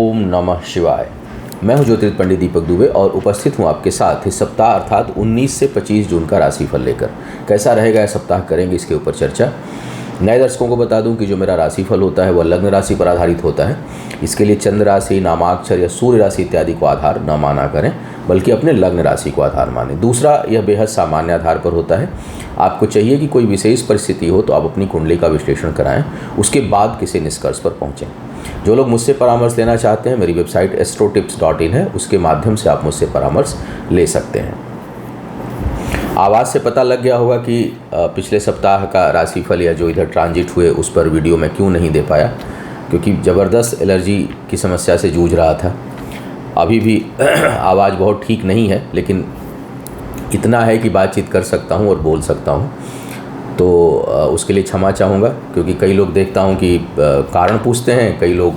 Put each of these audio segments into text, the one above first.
ओम नमः शिवाय। मैं हूं ज्योतिर्विद पंडित दीपक दुबे और उपस्थित हूं आपके साथ इस सप्ताह अर्थात 19 से 25 जून का राशिफल लेकर। कैसा रहेगा यह सप्ताह, करेंगे इसके ऊपर चर्चा। नए दर्शकों को बता दूं कि जो मेरा राशिफल होता है वह लग्न राशि पर आधारित होता है। इसके लिए चंद्र राशि, नामाक्षर या सूर्य राशि इत्यादि को आधार न माना करें, बल्कि अपने लग्न राशि को आधार मानें। दूसरा, यह बेहद सामान्य आधार पर होता है। आपको चाहिए कि कोई विशेष परिस्थिति हो तो आप अपनी कुंडली का विश्लेषण कराएं, उसके बाद किसी निष्कर्ष पर पहुँचें। जो लोग मुझसे परामर्श लेना चाहते हैं, मेरी वेबसाइट astrotips.in है, उसके माध्यम से आप मुझसे परामर्श ले सकते हैं। आवाज़ से पता लग गया होगा कि पिछले सप्ताह का राशिफल या जो इधर ट्रांजिट हुए उस पर वीडियो मैं क्यों नहीं दे पाया, क्योंकि ज़बरदस्त एलर्जी की समस्या से जूझ रहा था। अभी भी आवाज़ बहुत ठीक नहीं है, लेकिन इतना है कि बातचीत कर सकता हूँ और बोल सकता हूँ, तो उसके लिए क्षमा चाहूँगा। क्योंकि कई लोग देखता हूँ कि कारण पूछते हैं, कई लोग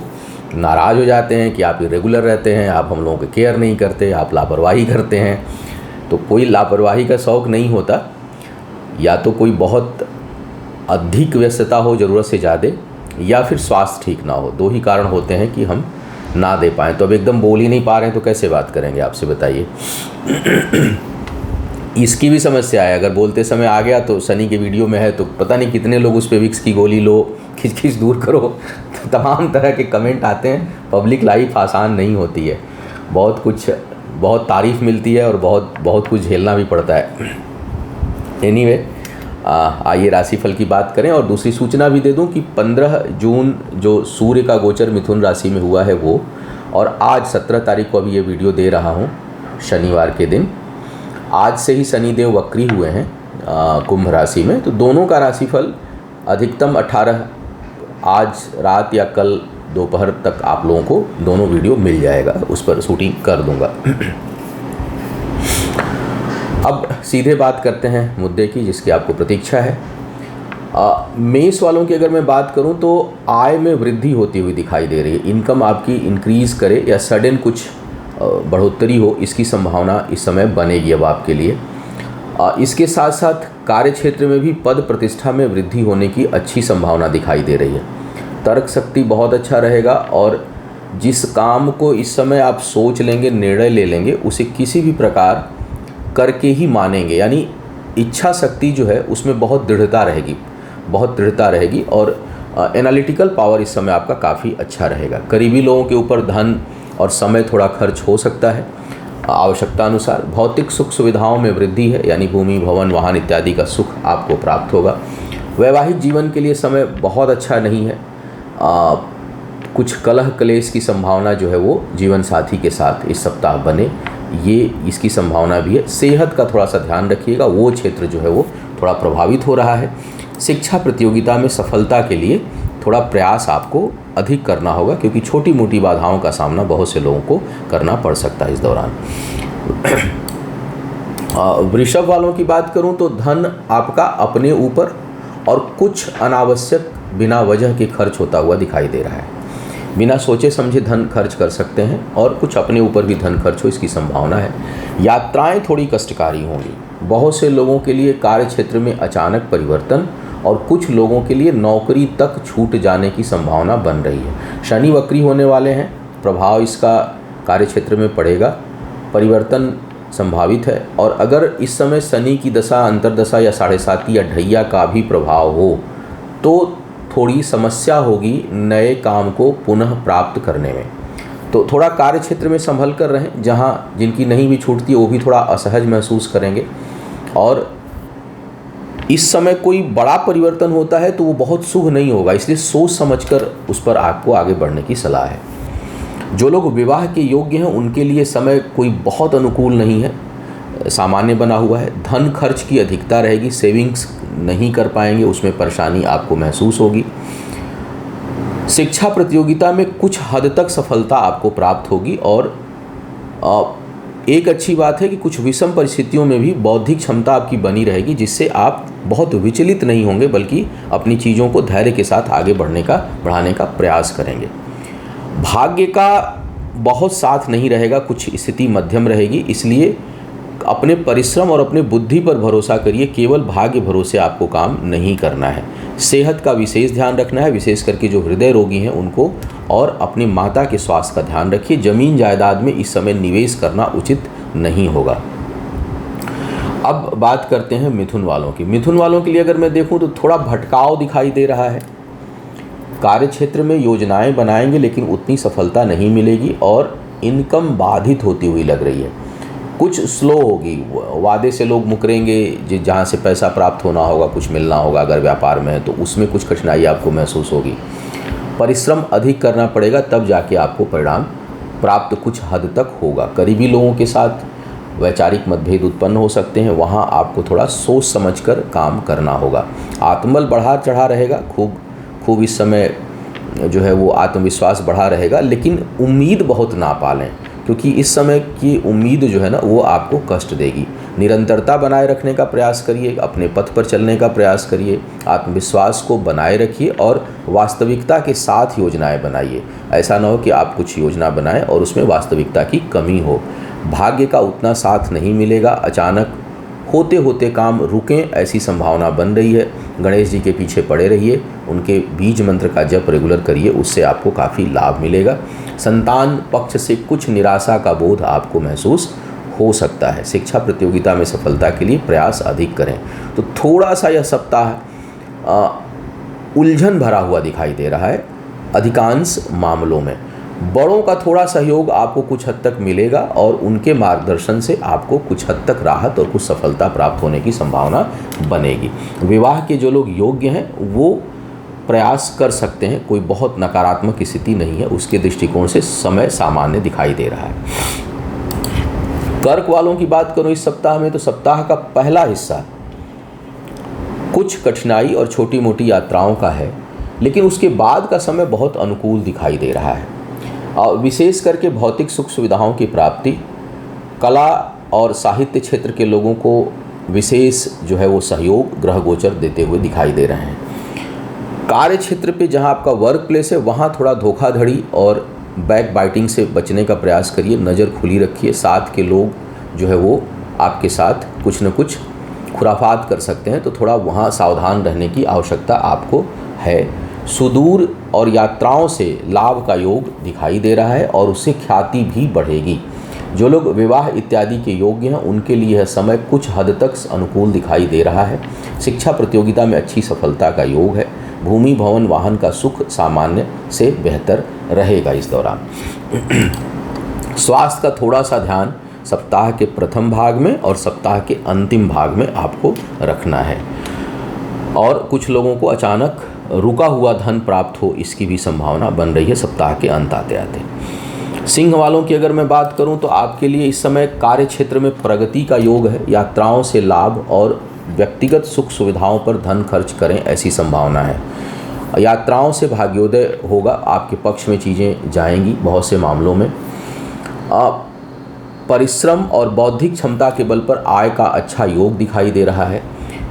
नाराज़ हो जाते हैं कि आप इरेगुलर रहते हैं, आप हम लोगों की केयर नहीं करते, आप लापरवाही करते हैं। तो कोई लापरवाही का शौक़ नहीं होता, या तो कोई बहुत अधिक व्यस्तता हो ज़रूरत से ज़्यादा, या फिर स्वास्थ्य ठीक ना हो। दो ही कारण होते हैं कि हम ना दे पाएँ। तो अब एकदम बोल ही नहीं पा रहे हैं तो कैसे बात करेंगे आपसे, बताइए। इसकी भी समस्या है, अगर बोलते समय आ गया तो शनि के वीडियो में है, तो पता नहीं कितने लोग उस पर विक्स की गोली लो, खिच दूर करो, तो तमाम तरह के कमेंट आते हैं। पब्लिक लाइफ आसान नहीं होती है, बहुत तारीफ़ मिलती है और बहुत कुछ झेलना भी पड़ता है। एनीवे, आइए राशिफल की बात करें। और दूसरी सूचना भी दे दूं कि 15 जून जो सूर्य का गोचर मिथुन राशि में हुआ है वो, और आज 17 तारीख को अभी ये वीडियो दे रहा हूँ शनिवार के दिन, आज से ही शनिदेव वक्री हुए हैं कुंभ राशि में। तो दोनों का राशिफल अधिकतम 18 आज रात या कल दोपहर तक आप लोगों को दोनों वीडियो मिल जाएगा, उस पर शूटिंग कर दूंगा। अब सीधे बात करते हैं मुद्दे की जिसकी आपको प्रतीक्षा है। मेष वालों की अगर मैं बात करूं तो आय में वृद्धि होती हुई दिखाई दे रही है। इनकम आपकी इंक्रीज़ करे या सडन कुछ बढ़ोतरी हो, इसकी संभावना इस समय बनेगी अब आपके लिए। इसके साथ साथ कार्य क्षेत्र में भी पद प्रतिष्ठा में वृद्धि होने की अच्छी संभावना दिखाई दे रही है। तर्क शक्ति बहुत अच्छा रहेगा, और जिस काम को इस समय आप सोच लेंगे, निर्णय ले लेंगे, उसे किसी भी प्रकार करके ही मानेंगे। यानी इच्छा शक्ति जो है उसमें बहुत दृढ़ता रहेगी, और एनालिटिकल पावर इस समय आपका काफ़ी अच्छा रहेगा। करीबी लोगों के ऊपर धन और समय थोड़ा खर्च हो सकता है आवश्यकता अनुसार। भौतिक सुख सुविधाओं में वृद्धि है, यानी भूमि, भवन, वाहन इत्यादि का सुख आपको प्राप्त होगा। वैवाहिक जीवन के लिए समय बहुत अच्छा नहीं है। कुछ कलह क्लेश की संभावना जो है वो जीवन साथी के साथ इस सप्ताह बने, ये इसकी संभावना भी है। सेहत का थोड़ा सा ध्यान रखिएगा, वो क्षेत्र जो है वो थोड़ा प्रभावित हो रहा है। शिक्षा प्रतियोगिता में सफलता के लिए थोड़ा प्रयास आपको अधिक करना होगा, क्योंकि छोटी मोटी बाधाओं का सामना बहुत से लोगों को करना पड़ सकता है इस दौरान। वृषभ वालों की बात करूं तो धन आपका अपने ऊपर और कुछ अनावश्यक बिना वजह के खर्च होता हुआ दिखाई दे रहा है। बिना सोचे समझे धन खर्च कर सकते हैं, और कुछ अपने ऊपर भी धन खर्च हो इसकी संभावना है। यात्राएं थोड़ी कष्टकारी होंगी। बहुत से लोगों के लिए कार्य क्षेत्र में अचानक परिवर्तन, और कुछ लोगों के लिए नौकरी तक छूट जाने की संभावना बन रही है। शनि वक्री होने वाले हैं, प्रभाव इसका कार्य क्षेत्र में पड़ेगा, परिवर्तन संभावित है। और अगर इस समय शनि की दशा, अंतर्दशा या 7.5 या ढैया का भी प्रभाव हो तो थोड़ी समस्या होगी नए काम को पुनः प्राप्त करने में। तो थोड़ा कार्य क्षेत्र में संभल कर रहें। जहाँ जिनकी नहीं भी छूटती है वो भी थोड़ा असहज महसूस करेंगे। और इस समय कोई बड़ा परिवर्तन होता है तो वो बहुत शुभ नहीं होगा, इसलिए सोच समझकर उस पर आपको आगे बढ़ने की सलाह है। जो लोग विवाह के योग्य हैं उनके लिए समय कोई बहुत अनुकूल नहीं है, सामान्य बना हुआ है। धन खर्च की अधिकता रहेगी, सेविंग्स नहीं कर पाएंगे, उसमें परेशानी आपको महसूस होगी। शिक्षा प्रतियोगिता में कुछ हद तक सफलता आपको प्राप्त होगी, और एक अच्छी बात है कि कुछ विषम परिस्थितियों में भी बौद्धिक क्षमता आपकी बनी रहेगी, जिससे आप बहुत विचलित नहीं होंगे, बल्कि अपनी चीज़ों को धैर्य के साथ आगे बढ़ाने का प्रयास करेंगे। भाग्य का बहुत साथ नहीं रहेगा, कुछ स्थिति मध्यम रहेगी, इसलिए अपने परिश्रम और अपने बुद्धि पर भरोसा करिए, केवल भाग्य भरोसे आपको काम नहीं करना है। सेहत का विशेष ध्यान रखना है, विशेष करके जो हृदय रोगी हैं उनको, और अपनी माता के स्वास्थ्य का ध्यान रखिए। जमीन जायदाद में इस समय निवेश करना उचित नहीं होगा। अब बात करते हैं मिथुन वालों की। मिथुन वालों के लिए अगर मैं देखूं तो थोड़ा भटकाव दिखाई दे रहा है। कार्य क्षेत्र में योजनाएं बनाएंगे लेकिन उतनी सफलता नहीं मिलेगी और इनकम बाधित होती हुई लग रही है, कुछ स्लो होगी। वादे से लोग मुकरेंगे, जहाँ से पैसा प्राप्त होना होगा, कुछ मिलना होगा अगर व्यापार में है तो उसमें कुछ कठिनाई आपको महसूस होगी। परिश्रम अधिक करना पड़ेगा, तब जाके आपको परिणाम प्राप्त कुछ हद तक होगा। करीबी लोगों के साथ वैचारिक मतभेद उत्पन्न हो सकते हैं, वहाँ आपको थोड़ा सोच समझकर काम करना होगा। आत्मबल बढ़ा चढ़ा रहेगा, खूब इस समय जो है वो आत्मविश्वास बढ़ा रहेगा, लेकिन उम्मीद बहुत ना पालें, क्योंकि इस समय की उम्मीद जो है ना वो आपको कष्ट देगी। निरंतरता बनाए रखने का प्रयास करिए, अपने पथ पर चलने का प्रयास करिए, आत्मविश्वास को बनाए रखिए और वास्तविकता के साथ योजनाएं बनाइए। ऐसा ना हो कि आप कुछ योजना बनाएं और उसमें वास्तविकता की कमी हो। भाग्य का उतना साथ नहीं मिलेगा, अचानक होते होते काम रुकें ऐसी संभावना बन रही है। गणेश जी के पीछे पड़े रहिए, उनके बीज मंत्र का जप रेगुलर करिए, उससे आपको काफ़ी लाभ मिलेगा। संतान पक्ष से कुछ निराशा का बोध आपको महसूस हो सकता है। शिक्षा प्रतियोगिता में सफलता के लिए प्रयास अधिक करें। तो थोड़ा सा यह सप्ताह उलझन भरा हुआ दिखाई दे रहा है अधिकांश मामलों में। बड़ों का थोड़ा सहयोग आपको कुछ हद तक मिलेगा और उनके मार्गदर्शन से आपको कुछ हद तक राहत और कुछ सफलता प्राप्त होने की संभावना बनेगी। विवाह के जो लोग योग्य हैं वो प्रयास कर सकते हैं, कोई बहुत नकारात्मक स्थिति नहीं है, उसके दृष्टिकोण से समय सामान्य दिखाई दे रहा है। कर्क वालों की बात करूं इस सप्ताह में, तो सप्ताह का पहला हिस्सा कुछ कठिनाई और छोटी मोटी यात्राओं का है, लेकिन उसके बाद का समय बहुत अनुकूल दिखाई दे रहा है। और विशेष करके भौतिक सुख सुविधाओं की प्राप्ति, कला और साहित्य क्षेत्र के लोगों को विशेष जो है वो सहयोग ग्रह गोचर देते हुए दिखाई दे रहे हैं। कार्य क्षेत्र पे जहां आपका वर्क प्लेस है वहां थोड़ा धोखाधड़ी और बैक बाइटिंग से बचने का प्रयास करिए, नज़र खुली रखिए। साथ के लोग जो है वो आपके साथ कुछ न कुछ खुराफात कर सकते हैं, तो थोड़ा वहाँ सावधान रहने की आवश्यकता आपको है। सुदूर और यात्राओं से लाभ का योग दिखाई दे रहा है और उससे ख्याति भी बढ़ेगी। जो लोग विवाह इत्यादि के योग्य हैं उनके लिए यह समय कुछ हद तक अनुकूल दिखाई दे रहा है। शिक्षा प्रतियोगिता में अच्छी सफलता का योग है। भूमि भवन वाहन का सुख सामान्य से बेहतर रहेगा इस दौरान। स्वास्थ्य का थोड़ा सा ध्यान सप्ताह के प्रथम भाग में और सप्ताह के अंतिम भाग में आपको रखना है। और कुछ लोगों को अचानक रुका हुआ धन प्राप्त हो, इसकी भी संभावना बन रही है सप्ताह के अंत आते आते। सिंह वालों की अगर मैं बात करूं तो आपके लिए इस समय कार्य क्षेत्र में प्रगति का योग है। यात्राओं से लाभ और व्यक्तिगत सुख सुविधाओं पर धन खर्च करें ऐसी संभावना है। यात्राओं से भाग्योदय होगा, आपके पक्ष में चीज़ें जाएंगी बहुत से मामलों में। परिश्रम और बौद्धिक क्षमता के बल पर आय का अच्छा योग दिखाई दे रहा है।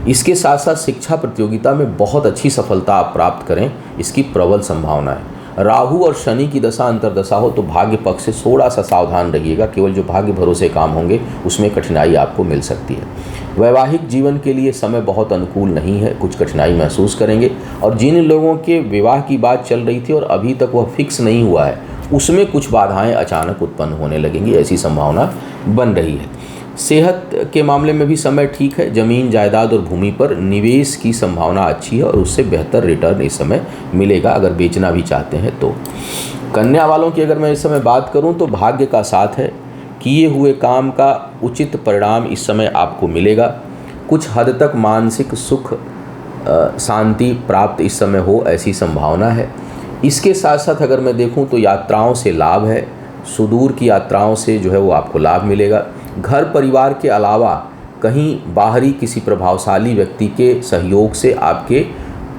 इसके साथ साथ शिक्षा प्रतियोगिता में बहुत अच्छी सफलता आप प्राप्त करें, इसकी प्रबल संभावना है। राहु और शनि की दशा अंतर्दशा हो तो भाग्य पक्ष से थोड़ा सा सावधान रहिएगा, केवल जो भाग्य भरोसे काम होंगे उसमें कठिनाई आपको मिल सकती है। वैवाहिक जीवन के लिए समय बहुत अनुकूल नहीं है, कुछ कठिनाई महसूस करेंगे। और जिन लोगों के विवाह की बात चल रही थी और अभी तक वह फिक्स नहीं हुआ है, उसमें कुछ बाधाएं अचानक उत्पन्न होने लगेंगी, ऐसी संभावना बन रही है। सेहत के मामले में भी समय ठीक है। जमीन जायदाद और भूमि पर निवेश की संभावना अच्छी है और उससे बेहतर रिटर्न इस समय मिलेगा अगर बेचना भी चाहते हैं तो। कन्या वालों की अगर मैं इस समय बात करूं तो भाग्य का साथ है, किए हुए काम का उचित परिणाम इस समय आपको मिलेगा। कुछ हद तक मानसिक सुख शांति प्राप्त इस समय हो ऐसी संभावना है। इसके साथ साथ अगर मैं देखूं तो यात्राओं से लाभ है, सुदूर की यात्राओं से जो है वो आपको लाभ मिलेगा। घर परिवार के अलावा कहीं बाहरी किसी प्रभावशाली व्यक्ति के सहयोग से आपके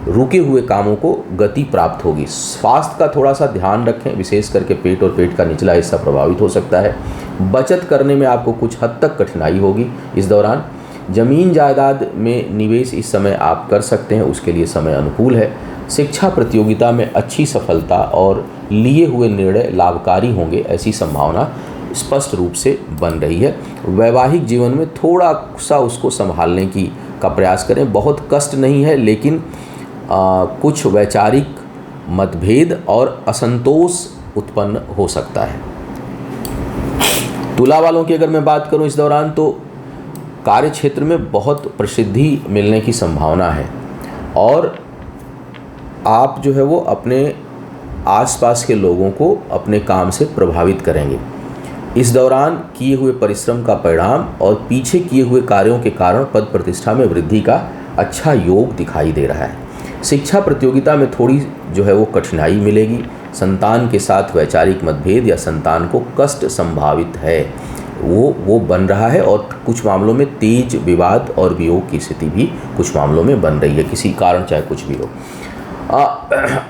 रुके हुए कामों को गति प्राप्त होगी। स्वास्थ्य का थोड़ा सा ध्यान रखें, विशेष करके पेट और पेट का निचला हिस्सा प्रभावित हो सकता है। बचत करने में आपको कुछ हद तक कठिनाई होगी इस दौरान। जमीन जायदाद में निवेश इस समय आप कर सकते हैं, उसके लिए समय अनुकूल है। शिक्षा प्रतियोगिता में अच्छी सफलता और लिए हुए निर्णय लाभकारी होंगे ऐसी संभावना स्पष्ट रूप से बन रही है। वैवाहिक जीवन में थोड़ा सा उसको संभालने का प्रयास करें। बहुत कष्ट नहीं है, लेकिन कुछ वैचारिक मतभेद और असंतोष उत्पन्न हो सकता है। तुला वालों की अगर मैं बात करूं इस दौरान, तो कार्य क्षेत्र में बहुत प्रसिद्धि मिलने की संभावना है और आप जो है वो अपने आसपास के लोगों को अपने काम से प्रभावित करेंगे। इस दौरान किए हुए परिश्रम का परिणाम और पीछे किए हुए कार्यों के कारण पद प्रतिष्ठा में वृद्धि का अच्छा योग दिखाई दे रहा है। शिक्षा प्रतियोगिता में थोड़ी जो है वो कठिनाई मिलेगी। संतान के साथ वैचारिक मतभेद या संतान को कष्ट संभावित है, वो बन रहा है और कुछ मामलों में तेज विवाद और वियोग की स्थिति भी कुछ मामलों में बन रही है, किसी कारण चाहे कुछ भी हो।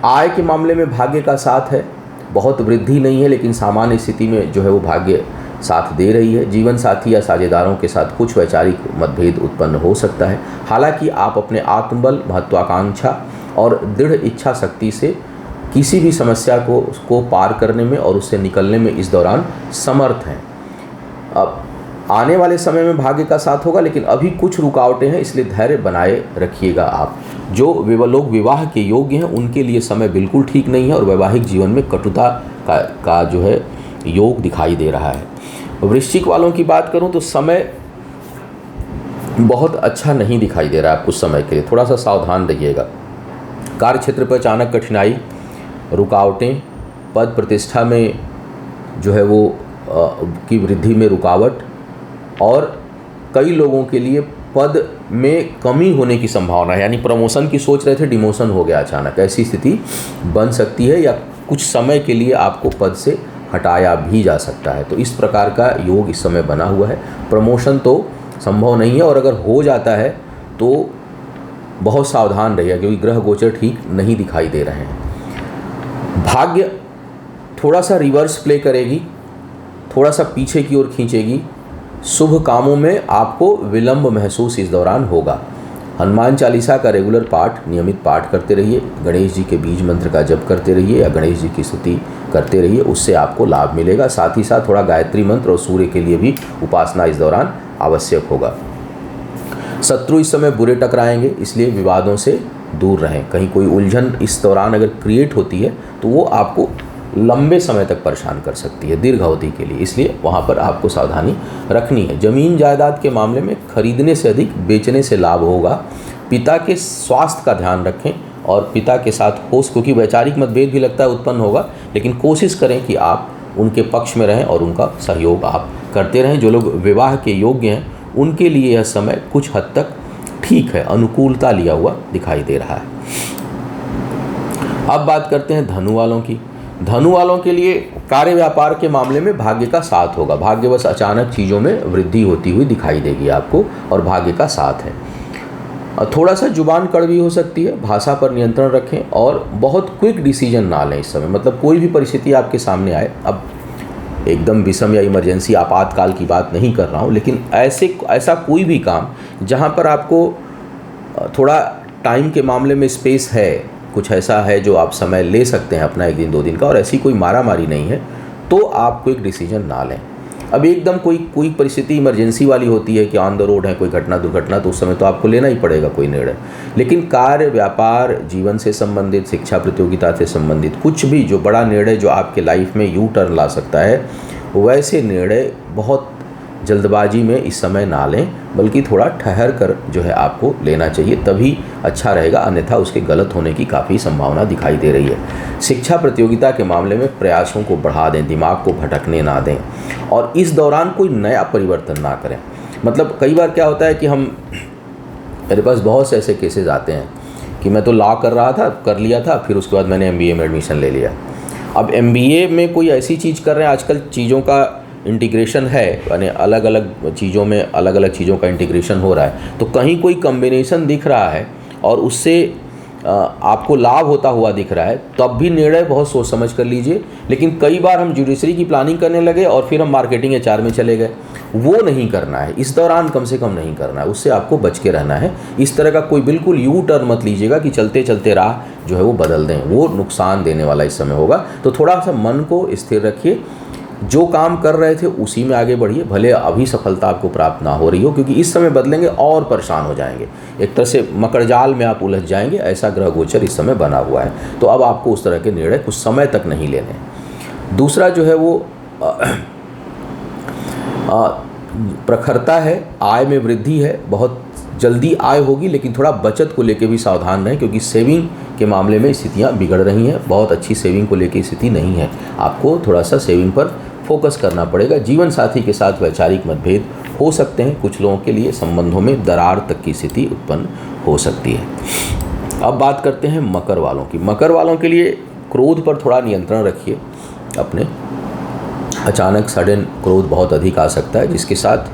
आय के मामले में भाग्य का साथ है। बहुत वृद्धि नहीं है, लेकिन सामान्य स्थिति में जो है वो भाग्य साथ दे रही है। जीवन साथी या साझेदारों के साथ कुछ वैचारिक मतभेद उत्पन्न हो सकता है। हालांकि आप अपने आत्मबल, महत्वाकांक्षा और दृढ़ इच्छा शक्ति से किसी भी समस्या को पार करने में और उससे निकलने में इस दौरान समर्थ हैं। अब आने वाले समय में भाग्य का साथ होगा, लेकिन अभी कुछ रुकावटें हैं, इसलिए धैर्य बनाए रखिएगा। आप जो लोग विवाह के योग्य हैं उनके लिए समय बिल्कुल ठीक नहीं है और वैवाहिक जीवन में कटुता का जो है योग दिखाई दे रहा है। वृश्चिक वालों की बात करूं तो समय बहुत अच्छा नहीं दिखाई दे रहा है। कुछ समय के लिए थोड़ा सा सावधान रहिएगा। कार्य क्षेत्र पर अचानक कठिनाई, रुकावटें, पद प्रतिष्ठा में जो है वो की वृद्धि में रुकावट और कई लोगों के लिए पद में कमी होने की संभावना है। यानी प्रमोशन की सोच रहे थे, डिमोशन हो गया अचानक, ऐसी स्थिति बन सकती है या कुछ समय के लिए आपको पद से हटाया भी जा सकता है। तो इस प्रकार का योग इस समय बना हुआ है। प्रमोशन तो संभव नहीं है और अगर हो जाता है तो बहुत सावधान रहिए, क्योंकि ग्रह गोचर ठीक नहीं दिखाई दे रहे हैं। भाग्य थोड़ा सा रिवर्स प्ले करेगी, थोड़ा सा पीछे की ओर खींचेगी। शुभ कामों में आपको विलंब महसूस इस दौरान होगा। हनुमान चालीसा का रेगुलर पाठ, नियमित पाठ करते रहिए। गणेश जी के बीज मंत्र का जप करते रहिए या गणेश जी की स्तुति करते रहिए, उससे आपको लाभ मिलेगा। साथ ही साथ थोड़ा गायत्री मंत्र और सूर्य के लिए भी उपासना इस दौरान आवश्यक होगा। शत्रु इस समय बुरे टकराएंगे, इसलिए विवादों से दूर रहें। कहीं कोई उलझन इस दौरान अगर क्रिएट होती है तो वो आपको लंबे समय तक परेशान कर सकती है, दीर्घ अवधि के लिए, इसलिए वहाँ पर आपको सावधानी रखनी है। ज़मीन जायदाद के मामले में खरीदने से अधिक बेचने से लाभ होगा। पिता के स्वास्थ्य का ध्यान रखें और पिता के साथ होश, क्योंकि वैचारिक मतभेद भी लगता है उत्पन्न होगा, लेकिन कोशिश करें कि आप उनके पक्ष में रहें और उनका सहयोग आप करते रहें। जो लोग विवाह के योग्य हैं उनके लिए यह समय कुछ हद तक ठीक है, अनुकूलता लिया हुआ दिखाई दे रहा है। अब बात करते हैं धनु वालों की। धनु वालों के लिए कार्य व्यापार के मामले में भाग्य का साथ होगा। भाग्यवश अचानक चीज़ों में वृद्धि होती हुई दिखाई देगी आपको और भाग्य का साथ है। थोड़ा सा जुबान कड़वी हो सकती है, भाषा पर नियंत्रण रखें और बहुत क्विक डिसीजन ना लें इस समय। मतलब कोई भी परिस्थिति आपके सामने आए, अब एकदम विषम या इमरजेंसी आपातकाल की बात नहीं कर रहा हूँ, लेकिन ऐसा कोई भी काम जहाँ पर आपको थोड़ा टाइम के मामले में स्पेस है, कुछ ऐसा है जो आप समय ले सकते हैं अपना 1 दिन 2 दिन का, और ऐसी कोई मारामारी नहीं है, तो आप कोई डिसीजन ना लें। अब एकदम कोई परिस्थिति इमरजेंसी वाली होती है कि ऑन द रोड है कोई घटना दुर्घटना, तो उस समय तो आपको लेना ही पड़ेगा कोई निर्णय। लेकिन कार्य व्यापार, जीवन से संबंधित, शिक्षा प्रतियोगिता से संबंधित कुछ भी जो बड़ा निर्णय जो आपके लाइफ में यू टर्न ला सकता है, वैसे निर्णय बहुत जल्दबाजी में इस समय ना लें, बल्कि थोड़ा ठहर कर जो है आपको लेना चाहिए, तभी अच्छा रहेगा। अन्यथा उसके गलत होने की काफ़ी संभावना दिखाई दे रही है। शिक्षा प्रतियोगिता के मामले में प्रयासों को बढ़ा दें, दिमाग को भटकने ना दें और इस दौरान कोई नया परिवर्तन ना करें। मतलब कई बार क्या होता है कि मेरे पास बहुत से ऐसे केसेस आते हैं कि मैं तो लॉ कर रहा था, कर लिया था, फिर उसके बाद मैंने MBA में एडमिशन ले लिया। अब MBA में कोई ऐसी चीज़ कर रहे हैं, आजकल चीज़ों का इंटीग्रेशन है, यानी अलग अलग चीज़ों में अलग अलग चीज़ों का इंटीग्रेशन हो रहा है, तो कहीं कोई कम्बिनेशन दिख रहा है और उससे आपको लाभ होता हुआ दिख रहा है, तब भी निर्णय बहुत सोच समझ कर लीजिए। लेकिन कई बार हम जुडिशरी की प्लानिंग करने लगे और फिर हम मार्केटिंग HR में चले गए, वो नहीं करना है इस दौरान, कम से कम नहीं करना है, उससे आपको बच के रहना है। इस तरह का कोई बिल्कुल यू टर्न मत लीजिएगा कि चलते चलते राह जो है वो बदल दें, वो नुकसान देने वाला इस समय होगा। तो थोड़ा सा मन को स्थिर रखिए। जो काम कर रहे थे उसी में आगे बढ़िए, भले अभी सफलता आपको प्राप्त ना हो रही हो, क्योंकि इस समय बदलेंगे और परेशान हो जाएंगे, एक तरह से मकड़जाल में आप उलझ जाएंगे, ऐसा ग्रह गोचर इस समय बना हुआ है। तो अब आपको उस तरह के निर्णय कुछ समय तक नहीं लेने। दूसरा जो है वो प्रखरता है, आय में वृद्धि है, बहुत जल्दी आय होगी, लेकिन थोड़ा बचत को लेकर भी सावधान रहें, क्योंकि सेविंग के मामले में स्थितियाँ बिगड़ रही हैं, बहुत अच्छी सेविंग को लेकर स्थिति नहीं है, आपको थोड़ा सा सेविंग पर फोकस करना पड़ेगा। जीवन साथी के साथ वैचारिक मतभेद हो सकते हैं, कुछ लोगों के लिए संबंधों में दरार तक की स्थिति उत्पन्न हो सकती है। अब बात करते हैं मकर वालों की। मकर वालों के लिए क्रोध पर थोड़ा नियंत्रण रखिए अपने, अचानक सडन क्रोध बहुत अधिक आ सकता है, जिसके साथ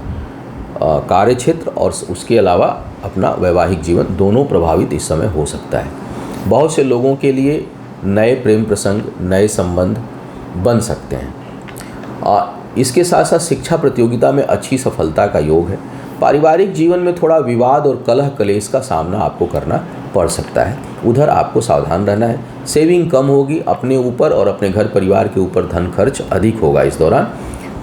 कार्य क्षेत्र और उसके अलावा अपना वैवाहिक जीवन दोनों प्रभावित इस समय हो सकता है। बहुत से लोगों के लिए नए प्रेम प्रसंग, नए संबंध बन सकते हैं। इसके साथ साथ शिक्षा प्रतियोगिता में अच्छी सफलता का योग है। पारिवारिक जीवन में थोड़ा विवाद और कलह कलेश का सामना आपको करना पड़ सकता है, उधर आपको सावधान रहना है। सेविंग कम होगी, अपने ऊपर और अपने घर परिवार के ऊपर धन खर्च अधिक होगा इस दौरान,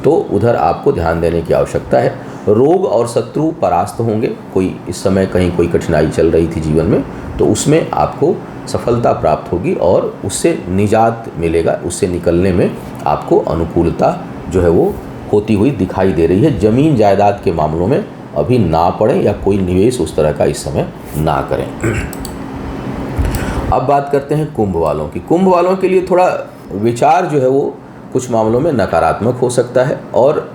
तो उधर आपको ध्यान देने की आवश्यकता है। रोग और शत्रु परास्त होंगे, कोई इस समय कहीं कोई कठिनाई चल रही थी जीवन में, तो उसमें आपको सफलता प्राप्त होगी और उससे निजात मिलेगा, उससे निकलने में आपको अनुकूलता जो है वो होती हुई दिखाई दे रही है। ज़मीन जायदाद के मामलों में अभी ना पड़ें या कोई निवेश उस तरह का इस समय ना करें। अब बात करते हैं कुंभ वालों की। कुंभ वालों के लिए थोड़ा विचार जो है वो कुछ मामलों में नकारात्मक हो सकता है और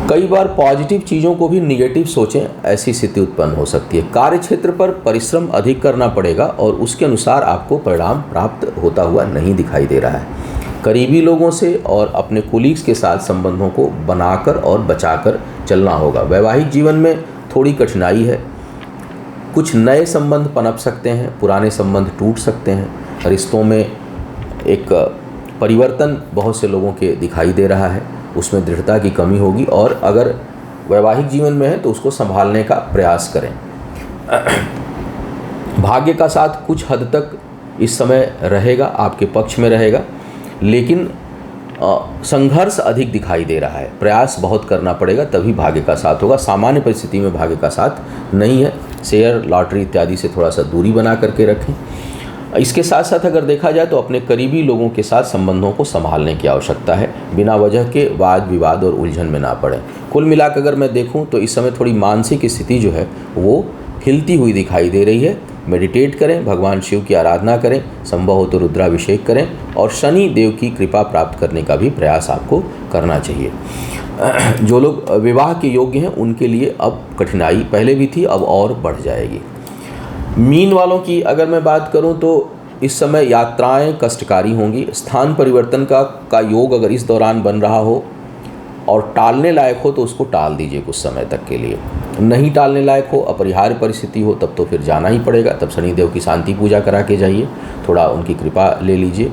कई बार पॉजिटिव चीज़ों को भी निगेटिव सोचें, ऐसी स्थिति उत्पन्न हो सकती है। कार्य क्षेत्र पर परिश्रम अधिक करना पड़ेगा और उसके अनुसार आपको परिणाम प्राप्त होता हुआ नहीं दिखाई दे रहा है। करीबी लोगों से और अपने कोलीग्स के साथ संबंधों को बनाकर और बचाकर चलना होगा। वैवाहिक जीवन में थोड़ी कठिनाई है, कुछ नए संबंध पनप सकते हैं, पुराने संबंध टूट सकते हैं। रिश्तों में एक परिवर्तन बहुत से लोगों के दिखाई दे रहा है, उसमें दृढ़ता की कमी होगी और अगर वैवाहिक जीवन में है तो उसको संभालने का प्रयास करें। भाग्य का साथ कुछ हद तक इस समय रहेगा, आपके पक्ष में रहेगा, लेकिन संघर्ष अधिक दिखाई दे रहा है। प्रयास बहुत करना पड़ेगा तभी भाग्य का साथ होगा। सामान्य परिस्थिति में भाग्य का साथ नहीं है। शेयर, लॉटरी इत्यादि से थोड़ा सा दूरी बना करके रखें। इसके साथ साथ अगर देखा जाए तो अपने करीबी लोगों के साथ संबंधों को संभालने की आवश्यकता है, बिना वजह के वाद विवाद और उलझन में ना पड़े। कुल मिलाकर अगर मैं देखूं तो इस समय थोड़ी मानसिक स्थिति जो है वो हिलती हुई दिखाई दे रही है। मेडिटेट करें, भगवान शिव की आराधना करें, संभव हो तो रुद्राभिषेक करें और शनि देव की कृपा प्राप्त करने का भी प्रयास आपको करना चाहिए। जो लोग विवाह के योग्य हैं उनके लिए अब कठिनाई पहले भी थी, अब और बढ़ जाएगी। मीन वालों की अगर मैं बात करूं तो इस समय यात्राएं कष्टकारी होंगी। स्थान परिवर्तन का योग अगर इस दौरान बन रहा हो और टालने लायक हो तो उसको टाल दीजिए कुछ समय तक के लिए। नहीं टालने लायक हो, अपरिहार्य परिस्थिति हो, तब तो फिर जाना ही पड़ेगा। तब शनिदेव की शांति पूजा करा के जाइए, थोड़ा उनकी कृपा ले लीजिए,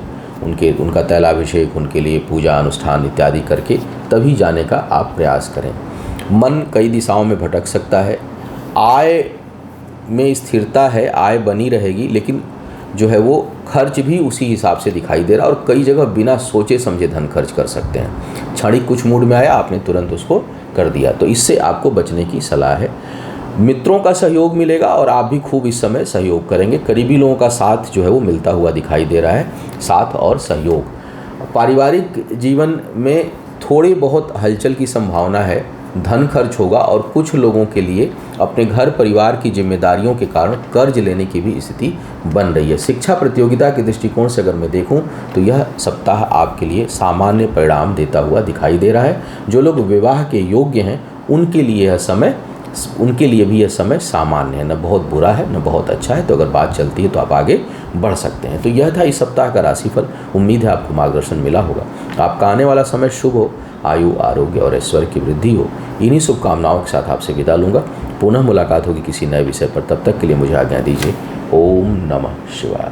उनका तैलाभिषेक, उनके लिए पूजा अनुष्ठान इत्यादि करके तभी जाने का आप प्रयास करें। मन कई दिशाओं में भटक सकता है। आय में स्थिरता है, आय बनी रहेगी, लेकिन जो है वो खर्च भी उसी हिसाब से दिखाई दे रहा है और कई जगह बिना सोचे समझे धन खर्च कर सकते हैं। क्षणिक कुछ मूड में आया, आपने तुरंत उसको कर दिया, तो इससे आपको बचने की सलाह है। मित्रों का सहयोग मिलेगा और आप भी खूब इस समय सहयोग करेंगे। करीबी लोगों का साथ जो है वो मिलता हुआ दिखाई दे रहा है, साथ और सहयोग। पारिवारिक जीवन में थोड़ी बहुत हलचल की संभावना है, धन खर्च होगा और कुछ लोगों के लिए अपने घर परिवार की जिम्मेदारियों के कारण कर्ज लेने की भी स्थिति बन रही है। शिक्षा प्रतियोगिता के दृष्टिकोण से अगर मैं देखूं तो यह सप्ताह आपके लिए सामान्य परिणाम देता हुआ दिखाई दे रहा है। जो लोग विवाह के योग्य हैं उनके लिए भी यह समय सामान्य है, न बहुत बुरा है न बहुत अच्छा है। तो अगर बात चलती है तो आप आगे बढ़ सकते हैं। तो यह था इस सप्ताह का राशिफल। उम्मीद है आपको मार्गदर्शन मिला होगा। आपका आने वाला समय शुभ हो, आयु आरोग्य और ऐश्वर्य की वृद्धि हो। इन्हीं शुभकामनाओं के साथ आपसे विदा लूँगा। पुनः मुलाकात होगी किसी नए विषय पर। तब तक के लिए मुझे आज्ञा दीजिए। ओम नमः शिवाय।